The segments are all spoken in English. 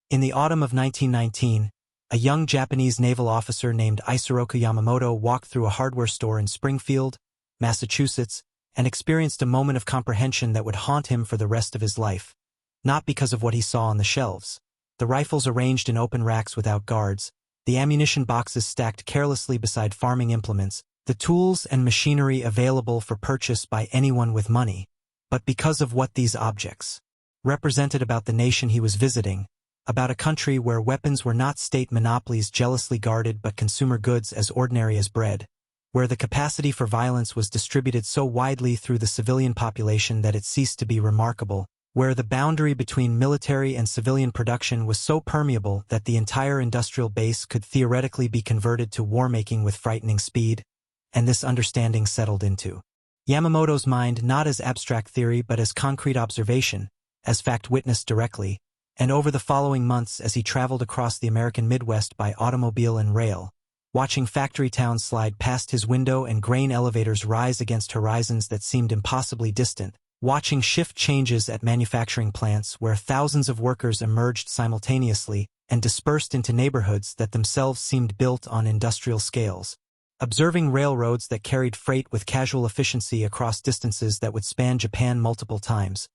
In the autumn of 1919, a young Japanese naval officer named Isoroku Yamamoto walked through a hardware store in Springfield, Massachusetts, and experienced a moment of comprehension that would haunt him for the rest of his life. Not because of what he saw on the shelves. The rifles arranged in open racks without guards, the ammunition boxes stacked carelessly beside farming implements, the tools and machinery available for purchase by anyone with money, but because of what these objects represented about the nation he was visiting, about a country where weapons were not state monopolies jealously guarded but consumer goods as ordinary as bread, where the capacity for violence was distributed so widely through the civilian population that it ceased to be remarkable, where the boundary between military and civilian production was so permeable that the entire industrial base could theoretically be converted to war-making with frightening speed, and this understanding settled into Yamamoto's mind not as abstract theory but as concrete observation, as fact witnessed directly, and over the following months as he traveled across the American Midwest by automobile and rail, watching factory towns slide past his window and grain elevators rise against horizons that seemed impossibly distant, watching shift changes at manufacturing plants where thousands of workers emerged simultaneously and dispersed into neighborhoods that themselves seemed built on industrial scales, observing railroads that carried freight with casual efficiency across distances that would span Japan multiple times,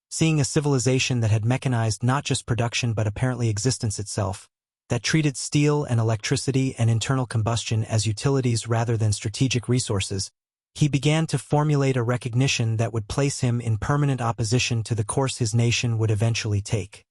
seeing a civilization that had mechanized not just production but apparently existence itself, that treated steel and electricity and internal combustion as utilities rather than strategic resources, he began to formulate a recognition that would place him in permanent opposition to the course his nation would eventually take.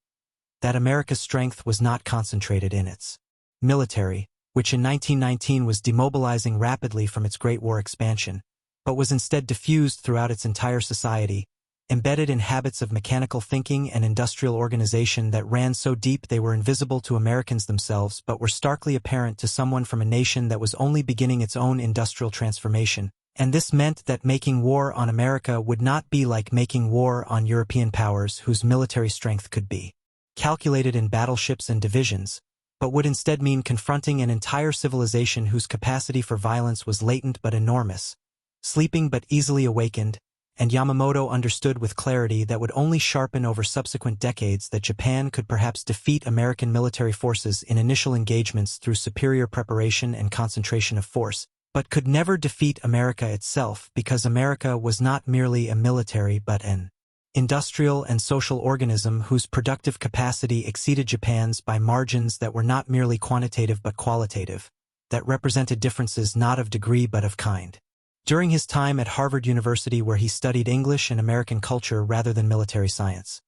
That America's strength was not concentrated in its military, which in 1919 was demobilizing rapidly from its Great War expansion, but was instead diffused throughout its entire society, embedded in habits of mechanical thinking and industrial organization that ran so deep they were invisible to Americans themselves but were starkly apparent to someone from a nation that was only beginning its own industrial transformation, and this meant that making war on America would not be like making war on European powers whose military strength could be calculated in battleships and divisions, but would instead mean confronting an entire civilization whose capacity for violence was latent but enormous, sleeping but easily awakened, and Yamamoto understood with clarity that would only sharpen over subsequent decades that Japan could perhaps defeat American military forces in initial engagements through superior preparation and concentration of force, but could never defeat America itself because America was not merely a military but an industrial and social organism whose productive capacity exceeded Japan's by margins that were not merely quantitative but qualitative, that represented differences not of degree but of kind. During his time at Harvard University where he studied English and American culture rather than military science,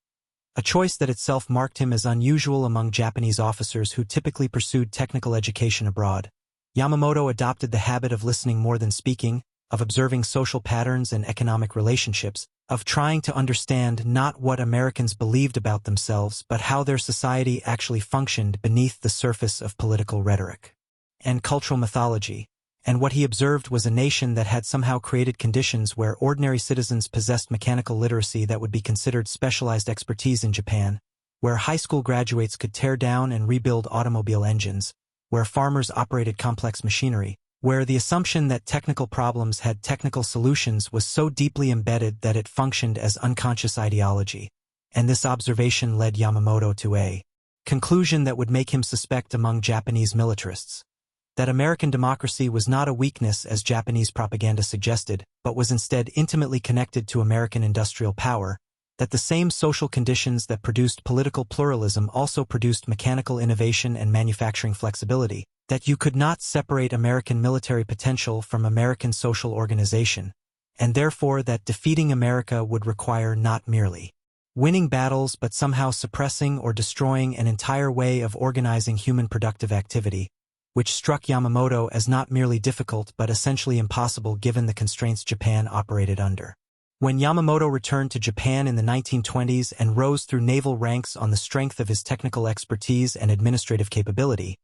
a choice that itself marked him as unusual among Japanese officers who typically pursued technical education abroad, Yamamoto adopted the habit of listening more than speaking, of observing social patterns and economic relationships, of trying to understand not what Americans believed about themselves but how their society actually functioned beneath the surface of political rhetoric and cultural mythology. And what he observed was a nation that had somehow created conditions where ordinary citizens possessed mechanical literacy that would be considered specialized expertise in Japan, where high school graduates could tear down and rebuild automobile engines, where farmers operated complex machinery, where the assumption that technical problems had technical solutions was so deeply embedded that it functioned as unconscious ideology. And this observation led Yamamoto to a conclusion that would make him suspect among Japanese militarists that American democracy was not a weakness as Japanese propaganda suggested, but was instead intimately connected to American industrial power, that the same social conditions that produced political pluralism also produced mechanical innovation and manufacturing flexibility, that you could not separate American military potential from American social organization, and therefore that defeating America would require not merely winning battles but somehow suppressing or destroying an entire way of organizing human productive activity, which struck Yamamoto as not merely difficult but essentially impossible given the constraints Japan operated under. When Yamamoto returned to Japan in the 1920s and rose through naval ranks on the strength of his technical expertise and administrative capability,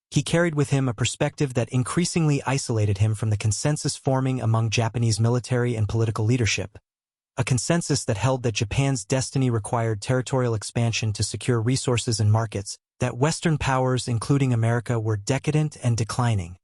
he carried with him a perspective that increasingly isolated him from the consensus forming among Japanese military and political leadership, a consensus that held that Japan's destiny required territorial expansion to secure resources and markets, that Western powers, including America, were decadent and declining,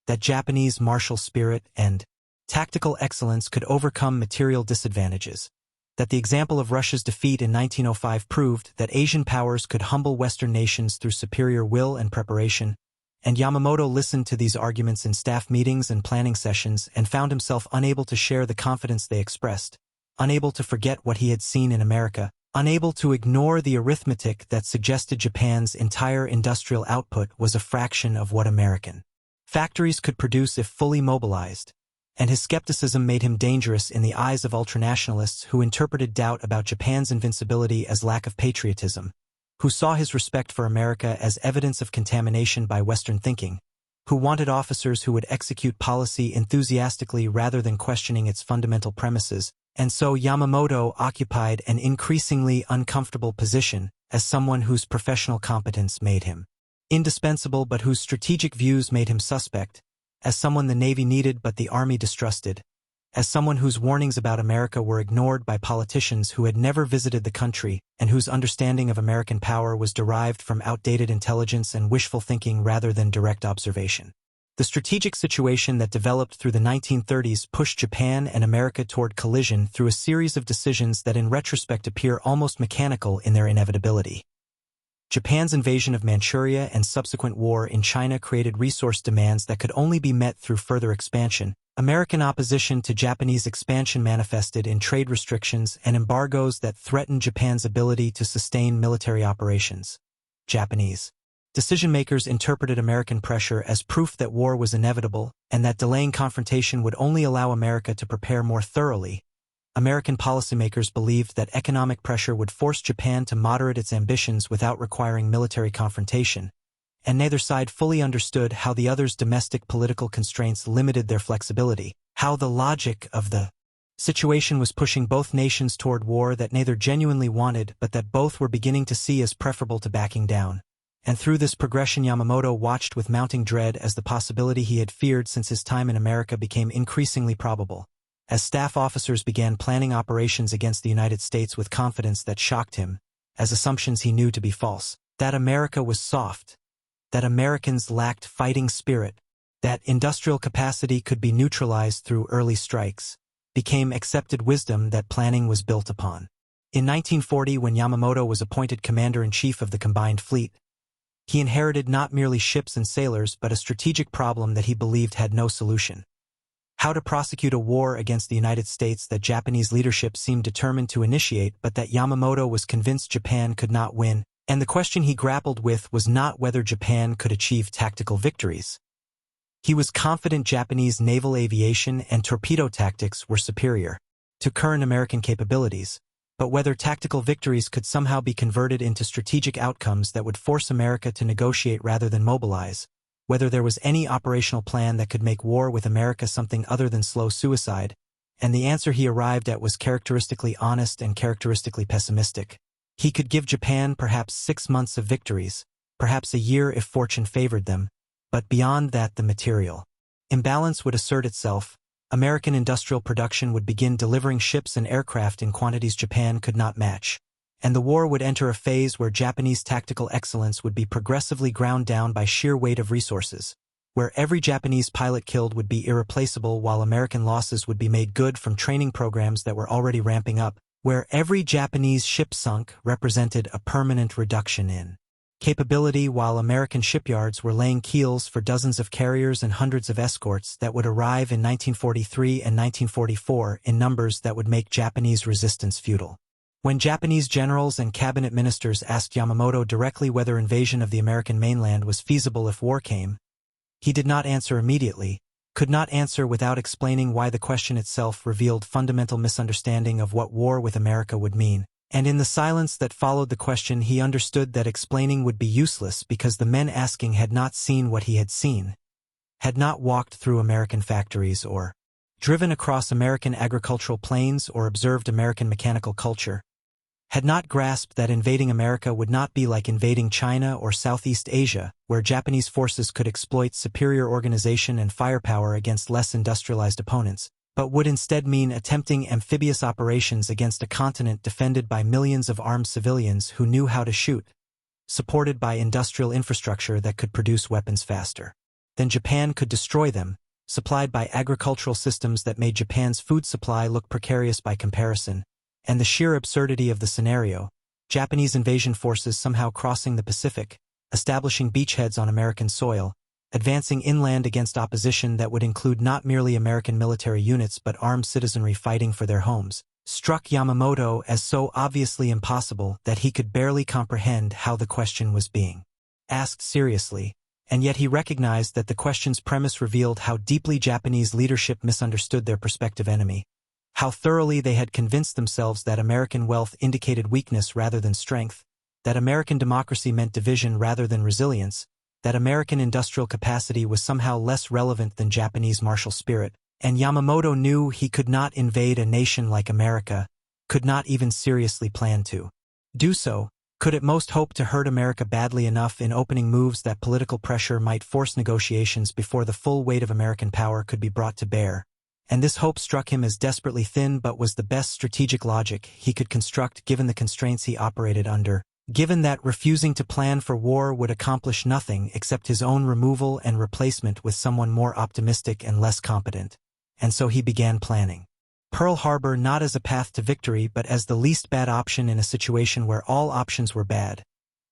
that Japanese martial spirit and tactical excellence could overcome material disadvantages, that the example of Russia's defeat in 1905 proved that Asian powers could humble Western nations through superior will and preparation, and Yamamoto listened to these arguments in staff meetings and planning sessions and found himself unable to share the confidence they expressed, unable to forget what he had seen in America, unable to ignore the arithmetic that suggested Japan's entire industrial output was a fraction of what American factories could produce if fully mobilized, and his skepticism made him dangerous in the eyes of ultranationalists who interpreted doubt about Japan's invincibility as lack of patriotism, who saw his respect for America as evidence of contamination by Western thinking, who wanted officers who would execute policy enthusiastically rather than questioning its fundamental premises, and so Yamamoto occupied an increasingly uncomfortable position as someone whose professional competence made him indispensable but whose strategic views made him suspect, as someone the Navy needed but the Army distrusted, as someone whose warnings about America were ignored by politicians who had never visited the country and whose understanding of American power was derived from outdated intelligence and wishful thinking rather than direct observation. The strategic situation that developed through the 1930s pushed Japan and America toward collision through a series of decisions that in retrospect appear almost mechanical in their inevitability. Japan's invasion of Manchuria and subsequent war in China created resource demands that could only be met through further expansion. American opposition to Japanese expansion manifested in trade restrictions and embargoes that threatened Japan's ability to sustain military operations. Japanese decision-makers interpreted American pressure as proof that war was inevitable and that delaying confrontation would only allow America to prepare more thoroughly. American policymakers believed that economic pressure would force Japan to moderate its ambitions without requiring military confrontation, and neither side fully understood how the other's domestic political constraints limited their flexibility, how the logic of the situation was pushing both nations toward war that neither genuinely wanted but that both were beginning to see as preferable to backing down. And through this progression Yamamoto watched with mounting dread as the possibility he had feared since his time in America became increasingly probable. As staff officers began planning operations against the United States with confidence that shocked him, as assumptions he knew to be false, that America was soft, that Americans lacked fighting spirit, that industrial capacity could be neutralized through early strikes, became accepted wisdom that planning was built upon. In 1940, when Yamamoto was appointed commander-in-chief of the combined fleet, he inherited not merely ships and sailors but a strategic problem that he believed had no solution. How to prosecute a war against the United States that Japanese leadership seemed determined to initiate but that Yamamoto was convinced Japan could not win, and the question he grappled with was not whether Japan could achieve tactical victories. He was confident Japanese naval aviation and torpedo tactics were superior to current American capabilities, but whether tactical victories could somehow be converted into strategic outcomes that would force America to negotiate rather than mobilize, whether there was any operational plan that could make war with America something other than slow suicide, and the answer he arrived at was characteristically honest and characteristically pessimistic. He could give Japan perhaps 6 months of victories, perhaps a year if fortune favored them, but beyond that the material imbalance would assert itself. American industrial production would begin delivering ships and aircraft in quantities Japan could not match, and the war would enter a phase where Japanese tactical excellence would be progressively ground down by sheer weight of resources, where every Japanese pilot killed would be irreplaceable while American losses would be made good from training programs that were already ramping up, where every Japanese ship sunk represented a permanent reduction in capability while American shipyards were laying keels for dozens of carriers and hundreds of escorts that would arrive in 1943 and 1944 in numbers that would make Japanese resistance futile. When Japanese generals and cabinet ministers asked Yamamoto directly whether invasion of the American mainland was feasible if war came, he did not answer immediately, could not answer without explaining why the question itself revealed fundamental misunderstanding of what war with America would mean. And in the silence that followed the question he understood that explaining would be useless because the men asking had not seen what he had seen, had not walked through American factories or driven across American agricultural plains or observed American mechanical culture, had not grasped that invading America would not be like invading China or Southeast Asia, where Japanese forces could exploit superior organization and firepower against less industrialized opponents, but would instead mean attempting amphibious operations against a continent defended by millions of armed civilians who knew how to shoot, supported by industrial infrastructure that could produce weapons faster than Japan could destroy them, supplied by agricultural systems that made Japan's food supply look precarious by comparison, And the sheer absurdity of the scenario, Japanese invasion forces somehow crossing the Pacific, establishing beachheads on American soil, advancing inland against opposition that would include not merely American military units but armed citizenry fighting for their homes, struck Yamamoto as so obviously impossible that he could barely comprehend how the question was being asked seriously, and yet he recognized that the question's premise revealed how deeply Japanese leadership misunderstood their prospective enemy, how thoroughly they had convinced themselves that American wealth indicated weakness rather than strength, that American democracy meant division rather than resilience, that American industrial capacity was somehow less relevant than Japanese martial spirit, and Yamamoto knew he could not invade a nation like America, could not even seriously plan to do so, could at most hope to hurt America badly enough in opening moves that political pressure might force negotiations before the full weight of American power could be brought to bear. And this hope struck him as desperately thin but was the best strategic logic he could construct given the constraints he operated under, given that refusing to plan for war would accomplish nothing except his own removal and replacement with someone more optimistic and less competent. And so he began planning Pearl Harbor not as a path to victory but as the least bad option in a situation where all options were bad,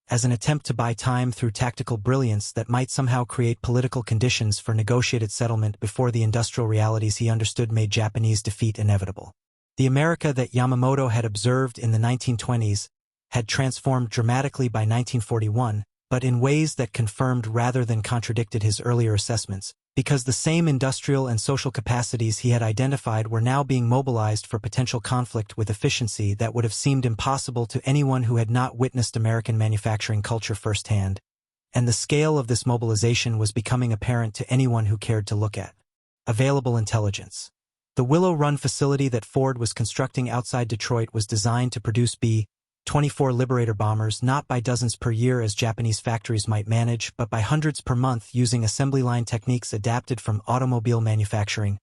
as an attempt to buy time through tactical brilliance that might somehow create political conditions for negotiated settlement before the industrial realities he understood made Japanese defeat inevitable. The America that Yamamoto had observed in the 1920s had transformed dramatically by 1941, but in ways that confirmed rather than contradicted his earlier assessments, because the same industrial and social capacities he had identified were now being mobilized for potential conflict with efficiency that would have seemed impossible to anyone who had not witnessed American manufacturing culture firsthand, and the scale of this mobilization was becoming apparent to anyone who cared to look at available intelligence. The Willow Run facility that Ford was constructing outside Detroit was designed to produce B-24 Liberator bombers not by dozens per year as Japanese factories might manage, but by hundreds per month using assembly line techniques adapted from automobile manufacturing,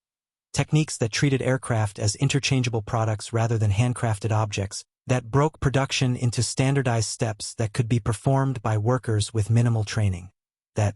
techniques that treated aircraft as interchangeable products rather than handcrafted objects, that broke production into standardized steps that could be performed by workers with minimal training, that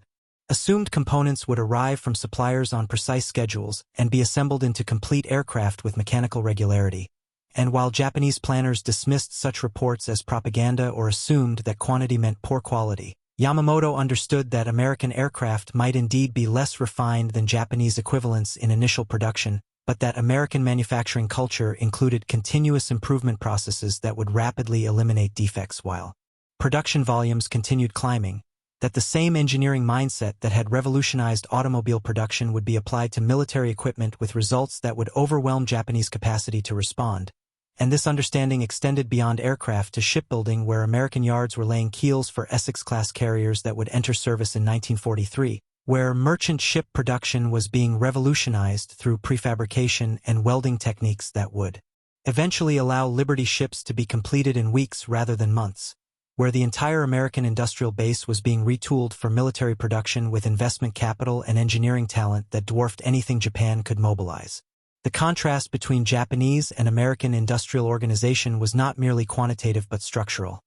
assumed components would arrive from suppliers on precise schedules and be assembled into complete aircraft with mechanical regularity. And while Japanese planners dismissed such reports as propaganda or assumed that quantity meant poor quality, Yamamoto understood that American aircraft might indeed be less refined than Japanese equivalents in initial production, but that American manufacturing culture included continuous improvement processes that would rapidly eliminate defects while production volumes continued climbing, that the same engineering mindset that had revolutionized automobile production would be applied to military equipment with results that would overwhelm Japanese capacity to respond. And this understanding extended beyond aircraft to shipbuilding, where American yards were laying keels for Essex-class carriers that would enter service in 1943, where merchant ship production was being revolutionized through prefabrication and welding techniques that would eventually allow Liberty ships to be completed in weeks rather than months, where the entire American industrial base was being retooled for military production with investment capital and engineering talent that dwarfed anything Japan could mobilize. The contrast between Japanese and American industrial organization was not merely quantitative but structural.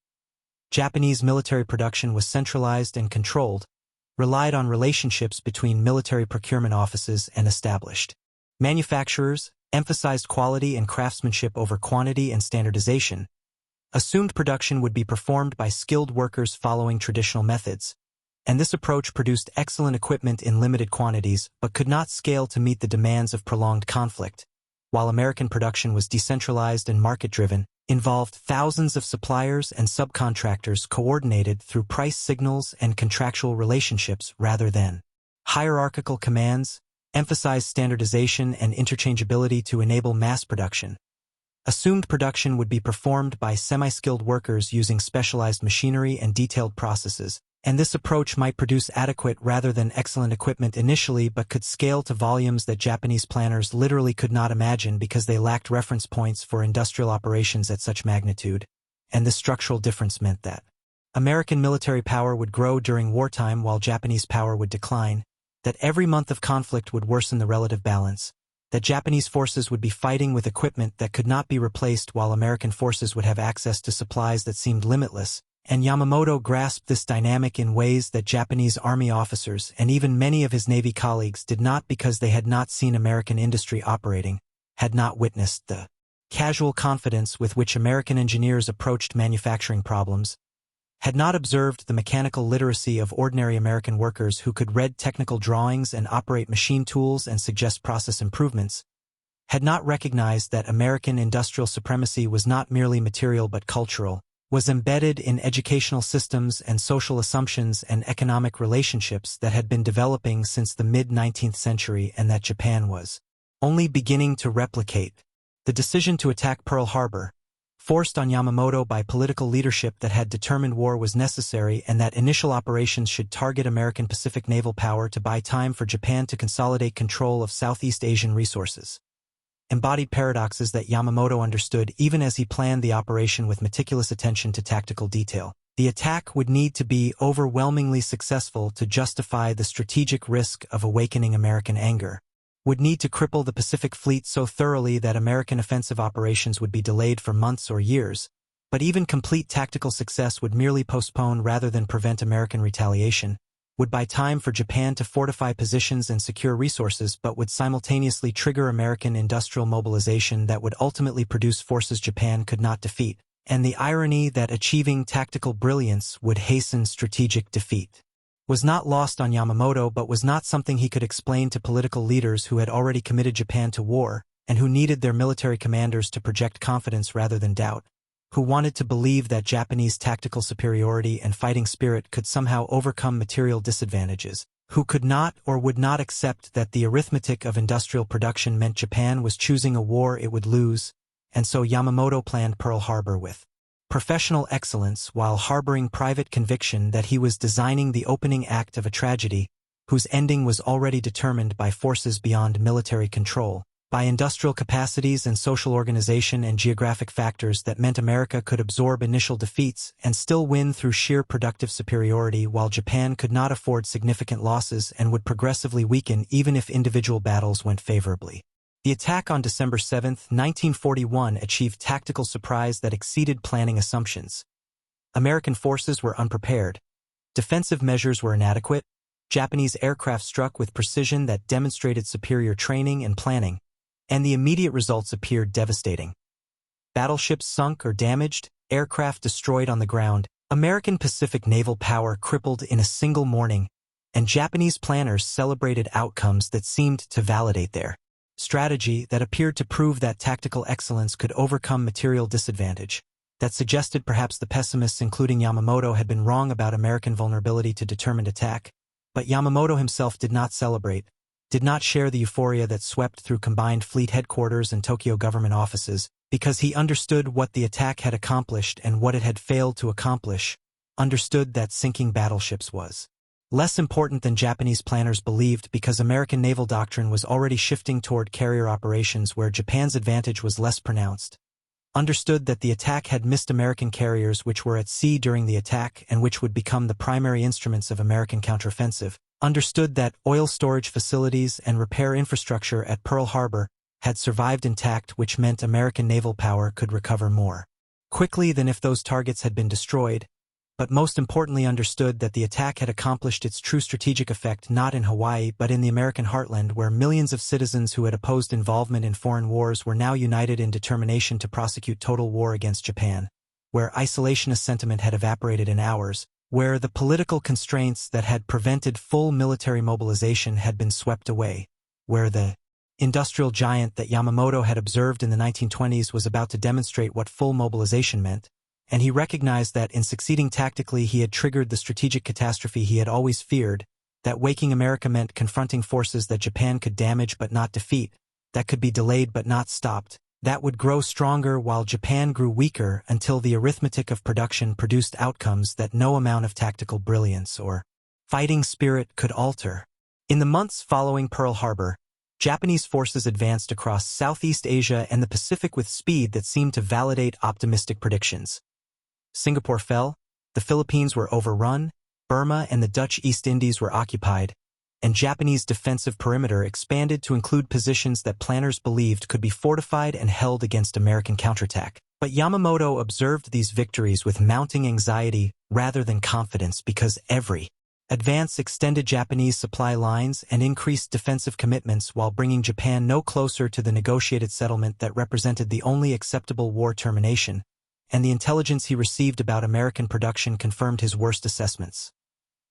Japanese military production was centralized and controlled, relied on relationships between military procurement offices and established manufacturers, emphasized quality and craftsmanship over quantity and standardization, assumed production would be performed by skilled workers following traditional methods, and this approach produced excellent equipment in limited quantities but could not scale to meet the demands of prolonged conflict, while American production was decentralized and market-driven, involved thousands of suppliers and subcontractors coordinated through price signals and contractual relationships rather than hierarchical commands, emphasized standardization and interchangeability to enable mass production. Assumed production would be performed by semi-skilled workers using specialized machinery and detailed processes, and this approach might produce adequate rather than excellent equipment initially but could scale to volumes that Japanese planners literally could not imagine because they lacked reference points for industrial operations at such magnitude, and this structural difference meant that American military power would grow during wartime while Japanese power would decline, that every month of conflict would worsen the relative balance, that Japanese forces would be fighting with equipment that could not be replaced while American forces would have access to supplies that seemed limitless, and Yamamoto grasped this dynamic in ways that Japanese army officers and even many of his Navy colleagues did not because they had not seen American industry operating, had not witnessed the casual confidence with which American engineers approached manufacturing problems, had not observed the mechanical literacy of ordinary American workers who could read technical drawings and operate machine tools and suggest process improvements, had not recognized that American industrial supremacy was not merely material but cultural, was embedded in educational systems and social assumptions and economic relationships that had been developing since the mid-19th century and that Japan was only beginning to replicate. The decision to attack Pearl Harbor, forced on Yamamoto by political leadership that had determined war was necessary and that initial operations should target American Pacific naval power to buy time for Japan to consolidate control of Southeast Asian resources, embodied paradoxes that Yamamoto understood even as he planned the operation with meticulous attention to tactical detail. The attack would need to be overwhelmingly successful to justify the strategic risk of awakening American anger, would need to cripple the Pacific Fleet so thoroughly that American offensive operations would be delayed for months or years, but even complete tactical success would merely postpone rather than prevent American retaliation, would buy time for Japan to fortify positions and secure resources but would simultaneously trigger American industrial mobilization that would ultimately produce forces Japan could not defeat, and the irony that achieving tactical brilliance would hasten strategic defeat was not lost on Yamamoto but was not something he could explain to political leaders who had already committed Japan to war and who needed their military commanders to project confidence rather than doubt, who wanted to believe that Japanese tactical superiority and fighting spirit could somehow overcome material disadvantages, who could not or would not accept that the arithmetic of industrial production meant Japan was choosing a war it would lose, and so Yamamoto planned Pearl Harbor with professional excellence while harboring private conviction that he was designing the opening act of a tragedy whose ending was already determined by forces beyond military control, by industrial capacities and social organization and geographic factors that meant America could absorb initial defeats and still win through sheer productive superiority while Japan could not afford significant losses and would progressively weaken even if individual battles went favorably. The attack on December 7, 1941 achieved tactical surprise that exceeded planning assumptions. American forces were unprepared. Defensive measures were inadequate. Japanese aircraft struck with precision that demonstrated superior training and planning, and the immediate results appeared devastating. Battleships sunk or damaged, aircraft destroyed on the ground, American Pacific naval power crippled in a single morning, and Japanese planners celebrated outcomes that seemed to validate their strategy, that appeared to prove that tactical excellence could overcome material disadvantage, that suggested perhaps the pessimists including Yamamoto had been wrong about American vulnerability to determined attack. But Yamamoto himself did not celebrate, did not share the euphoria that swept through combined fleet headquarters and Tokyo government offices, because he understood what the attack had accomplished and what it had failed to accomplish, understood that sinking battleships was less important than Japanese planners believed because American naval doctrine was already shifting toward carrier operations where Japan's advantage was less pronounced, understood that the attack had missed American carriers which were at sea during the attack and which would become the primary instruments of American counteroffensive, understood that oil storage facilities and repair infrastructure at Pearl Harbor had survived intact, which meant American naval power could recover more quickly than if those targets had been destroyed, but most importantly understood that the attack had accomplished its true strategic effect not in Hawaii but in the American heartland where millions of citizens who had opposed involvement in foreign wars were now united in determination to prosecute total war against Japan, where isolationist sentiment had evaporated in hours, where the political constraints that had prevented full military mobilization had been swept away, where the industrial giant that Yamamoto had observed in the 1920s was about to demonstrate what full mobilization meant, and he recognized that in succeeding tactically he had triggered the strategic catastrophe he had always feared, that waking America meant confronting forces that Japan could damage but not defeat, that could be delayed but not stopped, that would grow stronger while Japan grew weaker until the arithmetic of production produced outcomes that no amount of tactical brilliance or fighting spirit could alter. In the months following Pearl Harbor, Japanese forces advanced across Southeast Asia and the Pacific with speed that seemed to validate optimistic predictions. Singapore fell, the Philippines were overrun, Burma and the Dutch East Indies were occupied, and Japanese defensive perimeter expanded to include positions that planners believed could be fortified and held against American counterattack. But Yamamoto observed these victories with mounting anxiety rather than confidence because every advance extended Japanese supply lines and increased defensive commitments while bringing Japan no closer to the negotiated settlement that represented the only acceptable war termination, and the intelligence he received about American production confirmed his worst assessments.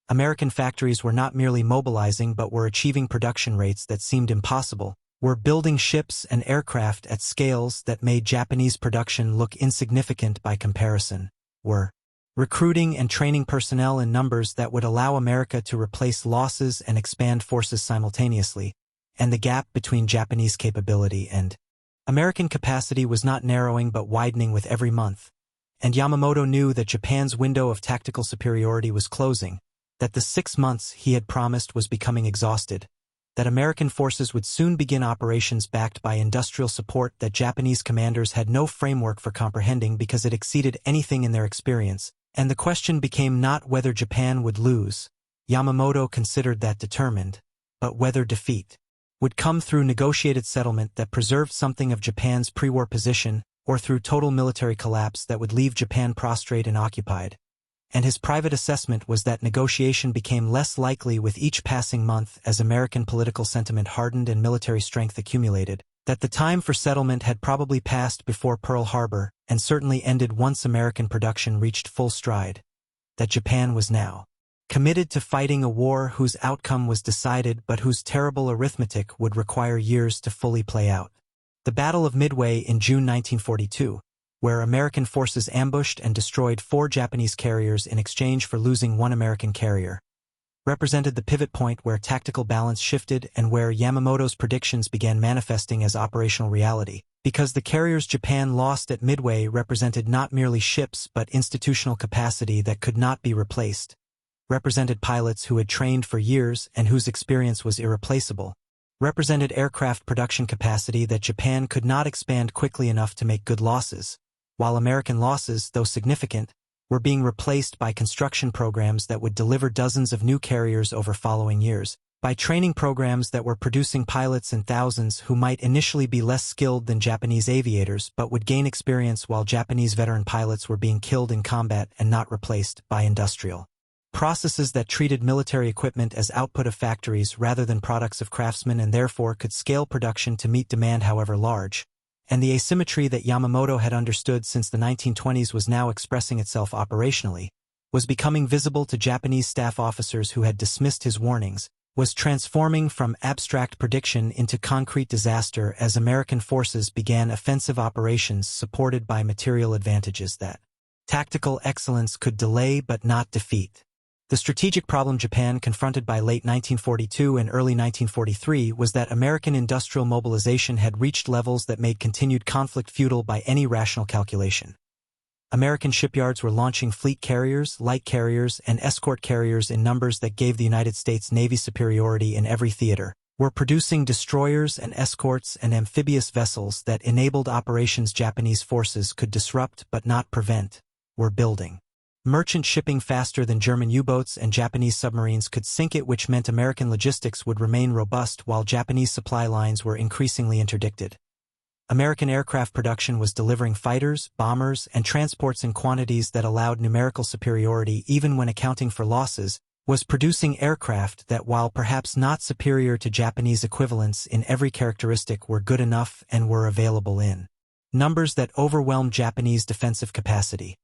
American factories were not merely mobilizing but were achieving production rates that seemed impossible, were building ships and aircraft at scales that made Japanese production look insignificant by comparison, were recruiting and training personnel in numbers that would allow America to replace losses and expand forces simultaneously, and the gap between Japanese capability and American capacity was not narrowing but widening with every month, and Yamamoto knew that Japan's window of tactical superiority was closing, that the 6 months he had promised was becoming exhausted, that American forces would soon begin operations backed by industrial support that Japanese commanders had no framework for comprehending because it exceeded anything in their experience, and the question became not whether Japan would lose, Yamamoto considered that determined, but whether defeat would come through negotiated settlement that preserved something of Japan's pre-war position or through total military collapse that would leave Japan prostrate and occupied. And his private assessment was that negotiation became less likely with each passing month as American political sentiment hardened and military strength accumulated, that the time for settlement had probably passed before Pearl Harbor and certainly ended once American production reached full stride, that Japan was now committed to fighting a war whose outcome was decided but whose terrible arithmetic would require years to fully play out. The Battle of Midway in June 1942, where American forces ambushed and destroyed 4 Japanese carriers in exchange for losing 1 American carrier, represented the pivot point where tactical balance shifted and where Yamamoto's predictions began manifesting as operational reality, because the carriers Japan lost at Midway represented not merely ships but institutional capacity that could not be replaced, represented pilots who had trained for years and whose experience was irreplaceable, represented aircraft production capacity that Japan could not expand quickly enough to make good losses, while American losses, though significant, were being replaced by construction programs that would deliver dozens of new carriers over following years, by training programs that were producing pilots in thousands who might initially be less skilled than Japanese aviators but would gain experience while Japanese veteran pilots were being killed in combat and not replaced by industrial processes that treated military equipment as output of factories rather than products of craftsmen and therefore could scale production to meet demand however large. And the asymmetry that Yamamoto had understood since the 1920s was now expressing itself operationally, was becoming visible to Japanese staff officers who had dismissed his warnings, was transforming from abstract prediction into concrete disaster as American forces began offensive operations supported by material advantages that tactical excellence could delay but not defeat. The strategic problem Japan confronted by late 1942 and early 1943 was that American industrial mobilization had reached levels that made continued conflict futile by any rational calculation. American shipyards were launching fleet carriers, light carriers, and escort carriers in numbers that gave the United States Navy superiority in every theater, were producing destroyers and escorts and amphibious vessels that enabled operations Japanese forces could disrupt but not prevent, were building merchant shipping faster than German U-boats and Japanese submarines could sink it, which meant American logistics would remain robust while Japanese supply lines were increasingly interdicted. American aircraft production was delivering fighters, bombers, and transports in quantities that allowed numerical superiority even when accounting for losses, was producing aircraft that, while perhaps not superior to Japanese equivalents in every characteristic, were good enough and were available in numbers that overwhelmed Japanese defensive capacity.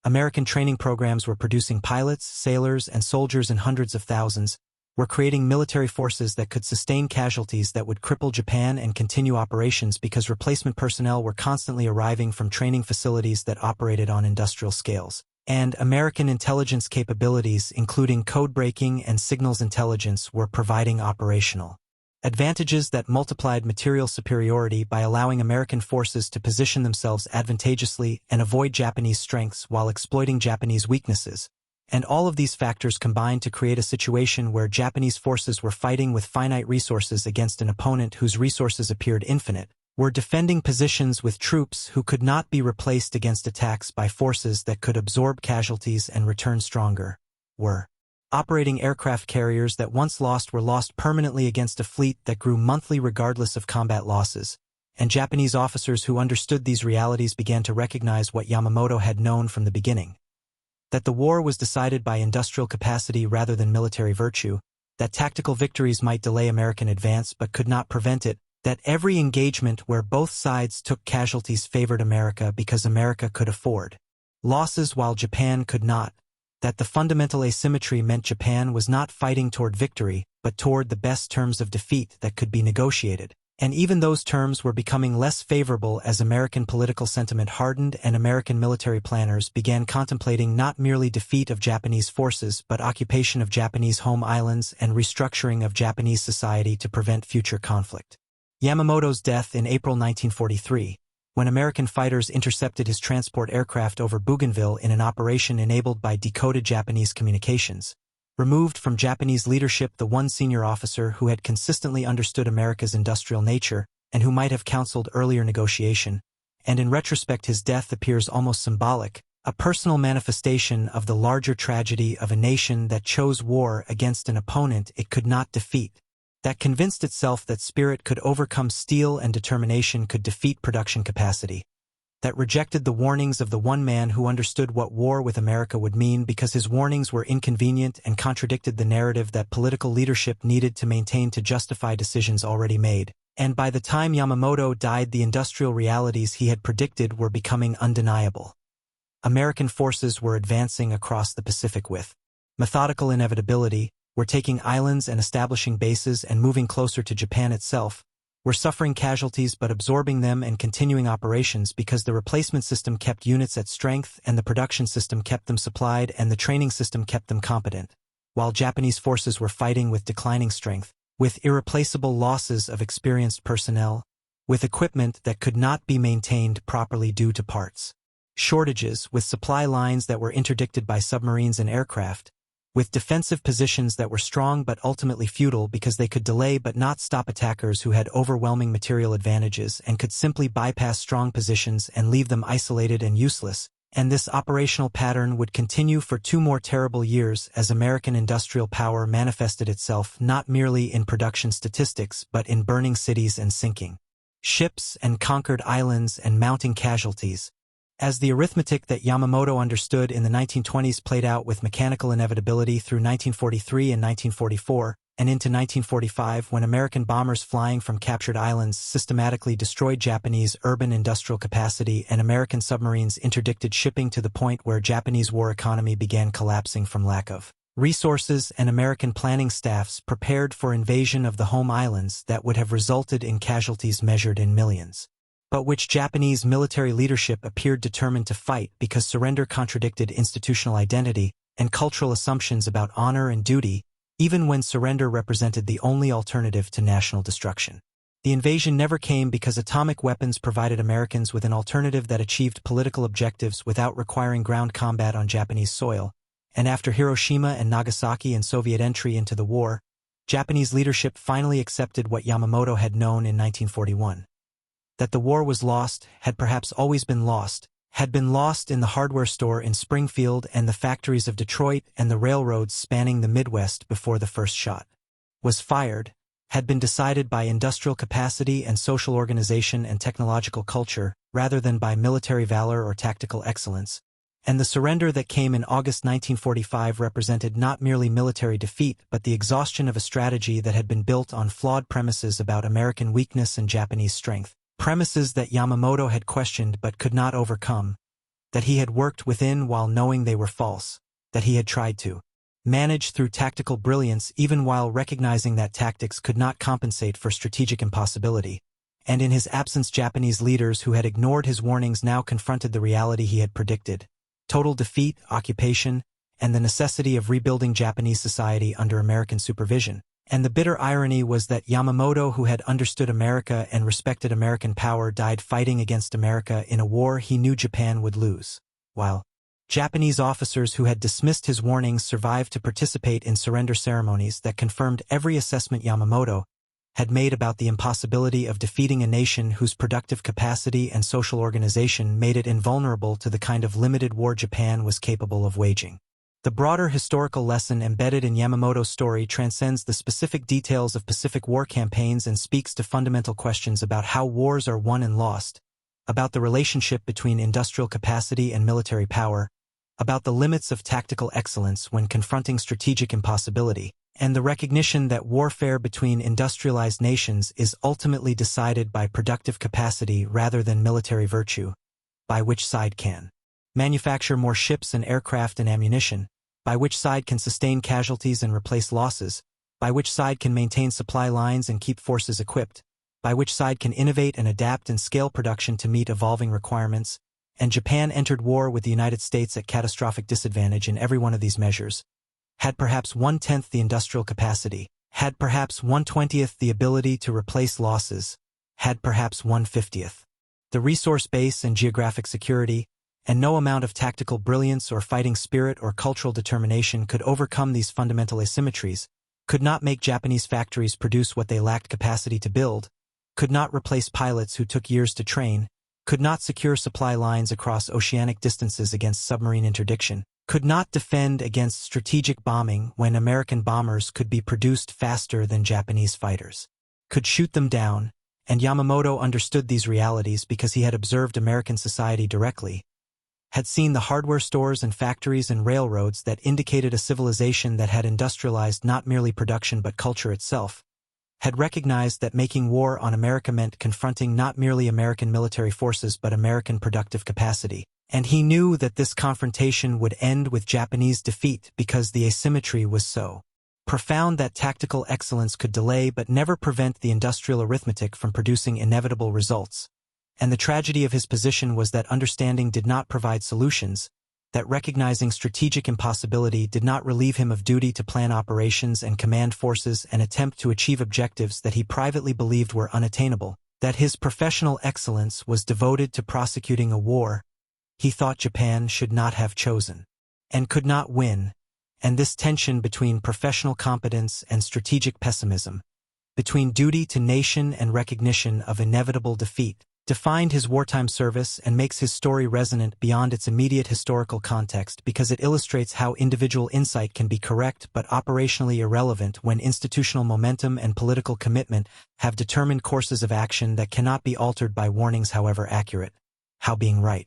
American training programs were producing pilots, sailors, and soldiers in hundreds of thousands, were creating military forces that could sustain casualties that would cripple Japan and continue operations because replacement personnel were constantly arriving from training facilities that operated on industrial scales. And American intelligence capabilities, including code-breaking and signals intelligence, were providing operational advantages that multiplied material superiority by allowing American forces to position themselves advantageously and avoid Japanese strengths while exploiting Japanese weaknesses. And all of these factors combined to create a situation where Japanese forces were fighting with finite resources against an opponent whose resources appeared infinite, were defending positions with troops who could not be replaced against attacks by forces that could absorb casualties and return stronger, were operating aircraft carriers that once lost were lost permanently against a fleet that grew monthly regardless of combat losses, and Japanese officers who understood these realities began to recognize what Yamamoto had known from the beginning. That the war was decided by industrial capacity rather than military virtue, that tactical victories might delay American advance but could not prevent it, that every engagement where both sides took casualties favored America because America could afford losses while Japan could not, that the fundamental asymmetry meant Japan was not fighting toward victory, but toward the best terms of defeat that could be negotiated. And even those terms were becoming less favorable as American political sentiment hardened and American military planners began contemplating not merely defeat of Japanese forces but occupation of Japanese home islands and restructuring of Japanese society to prevent future conflict. Yamamoto's death in April 1943, when American fighters intercepted his transport aircraft over Bougainville in an operation enabled by decoded Japanese communications, removed from Japanese leadership the one senior officer who had consistently understood America's industrial nature and who might have counseled earlier negotiation, and in retrospect his death appears almost symbolic, a personal manifestation of the larger tragedy of a nation that chose war against an opponent it could not defeat, that convinced itself that spirit could overcome steel and determination could defeat production capacity, that rejected the warnings of the one man who understood what war with America would mean because his warnings were inconvenient and contradicted the narrative that political leadership needed to maintain to justify decisions already made. And by the time Yamamoto died, the industrial realities he had predicted were becoming undeniable. American forces were advancing across the Pacific with methodical inevitability, were taking islands and establishing bases and moving closer to Japan itself, were suffering casualties but absorbing them and continuing operations because the replacement system kept units at strength and the production system kept them supplied and the training system kept them competent, while Japanese forces were fighting with declining strength, with irreplaceable losses of experienced personnel, with equipment that could not be maintained properly due to parts shortages, with supply lines that were interdicted by submarines and aircraft, with defensive positions that were strong but ultimately futile because they could delay but not stop attackers who had overwhelming material advantages and could simply bypass strong positions and leave them isolated and useless, and this operational pattern would continue for 2 more terrible years as American industrial power manifested itself not merely in production statistics but in burning cities and sinking ships and conquered islands and mounting casualties. As the arithmetic that Yamamoto understood in the 1920s played out with mechanical inevitability through 1943 and 1944, and into 1945 when American bombers flying from captured islands systematically destroyed Japanese urban industrial capacity and American submarines interdicted shipping to the point where Japanese war economy began collapsing from lack of resources and American planning staffs prepared for invasion of the home islands that would have resulted in casualties measured in millions, but which Japanese military leadership appeared determined to fight because surrender contradicted institutional identity and cultural assumptions about honor and duty, even when surrender represented the only alternative to national destruction. The invasion never came because atomic weapons provided Americans with an alternative that achieved political objectives without requiring ground combat on Japanese soil, and after Hiroshima and Nagasaki and Soviet entry into the war, Japanese leadership finally accepted what Yamamoto had known in 1941. That the war was lost, had perhaps always been lost, had been lost in the hardware store in Springfield and the factories of Detroit and the railroads spanning the Midwest before the first shot was fired, had been decided by industrial capacity and social organization and technological culture, rather than by military valor or tactical excellence, and the surrender that came in August 1945 represented not merely military defeat but the exhaustion of a strategy that had been built on flawed premises about American weakness and Japanese strength. Premises that Yamamoto had questioned but could not overcome, that he had worked within while knowing they were false, that he had tried to manage through tactical brilliance even while recognizing that tactics could not compensate for strategic impossibility, and in his absence Japanese leaders who had ignored his warnings now confronted the reality he had predicted: total defeat, occupation, and the necessity of rebuilding Japanese society under American supervision. And the bitter irony was that Yamamoto, who had understood America and respected American power, died fighting against America in a war he knew Japan would lose, while Japanese officers who had dismissed his warnings survived to participate in surrender ceremonies that confirmed every assessment Yamamoto had made about the impossibility of defeating a nation whose productive capacity and social organization made it invulnerable to the kind of limited war Japan was capable of waging. The broader historical lesson embedded in Yamamoto's story transcends the specific details of Pacific War campaigns and speaks to fundamental questions about how wars are won and lost, about the relationship between industrial capacity and military power, about the limits of tactical excellence when confronting strategic impossibility, and the recognition that warfare between industrialized nations is ultimately decided by productive capacity rather than military virtue, by which side can manufacture more ships and aircraft and ammunition, by which side can sustain casualties and replace losses, by which side can maintain supply lines and keep forces equipped, by which side can innovate and adapt and scale production to meet evolving requirements, and Japan entered war with the United States at catastrophic disadvantage in every one of these measures, had perhaps 1/10 the industrial capacity, had perhaps 1/20 the ability to replace losses, had perhaps 1/50 the resource base and geographic security, and no amount of tactical brilliance or fighting spirit or cultural determination could overcome these fundamental asymmetries, could not make Japanese factories produce what they lacked capacity to build, could not replace pilots who took years to train, could not secure supply lines across oceanic distances against submarine interdiction, could not defend against strategic bombing when American bombers could be produced faster than Japanese fighters, could shoot them down, and Yamamoto understood these realities because he had observed American society directly, had seen the hardware stores and factories and railroads that indicated a civilization that had industrialized not merely production but culture itself, had recognized that making war on America meant confronting not merely American military forces but American productive capacity, and he knew that this confrontation would end with Japanese defeat because the asymmetry was so profound that tactical excellence could delay but never prevent the industrial arithmetic from producing inevitable results. And the tragedy of his position was that understanding did not provide solutions, that recognizing strategic impossibility did not relieve him of duty to plan operations and command forces and attempt to achieve objectives that he privately believed were unattainable, that his professional excellence was devoted to prosecuting a war he thought Japan should not have chosen, and could not win, and this tension between professional competence and strategic pessimism, between duty to nation and recognition of inevitable defeat, defined his wartime service and makes his story resonant beyond its immediate historical context because it illustrates how individual insight can be correct but operationally irrelevant when institutional momentum and political commitment have determined courses of action that cannot be altered by warnings however accurate. How being right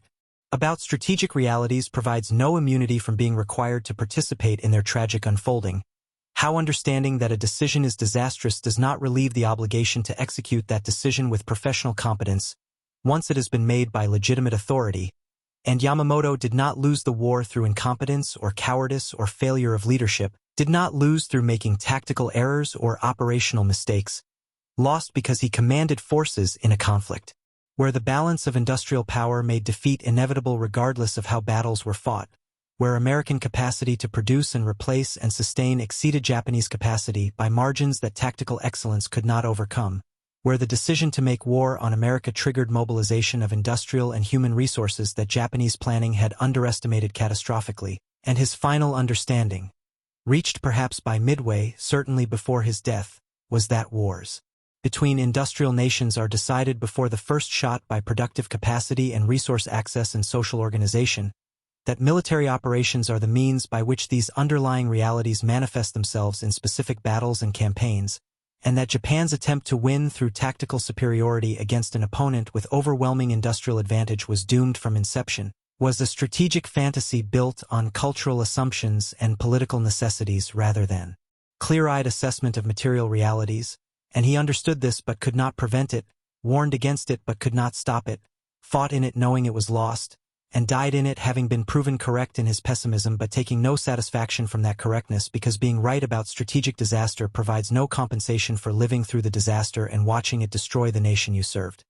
about strategic realities provides no immunity from being required to participate in their tragic unfolding. How understanding that a decision is disastrous does not relieve the obligation to execute that decision with professional competence once it has been made by legitimate authority, and Yamamoto did not lose the war through incompetence or cowardice or failure of leadership, did not lose through making tactical errors or operational mistakes, lost because he commanded forces in a conflict where the balance of industrial power made defeat inevitable regardless of how battles were fought, where American capacity to produce and replace and sustain exceeded Japanese capacity by margins that tactical excellence could not overcome, where the decision to make war on America triggered mobilization of industrial and human resources that Japanese planning had underestimated catastrophically, and his final understanding, reached perhaps by midway, certainly before his death, was that wars between industrial nations are decided before the first shot by productive capacity and resource access and social organization, that military operations are the means by which these underlying realities manifest themselves in specific battles and campaigns, and that Japan's attempt to win through tactical superiority against an opponent with overwhelming industrial advantage was doomed from inception, was a strategic fantasy built on cultural assumptions and political necessities rather than clear-eyed assessment of material realities, and he understood this but could not prevent it, warned against it but could not stop it, fought in it knowing it was lost, and died in it having been proven correct in his pessimism but taking no satisfaction from that correctness because being right about strategic disaster provides no compensation for living through the disaster and watching it destroy the nation you served.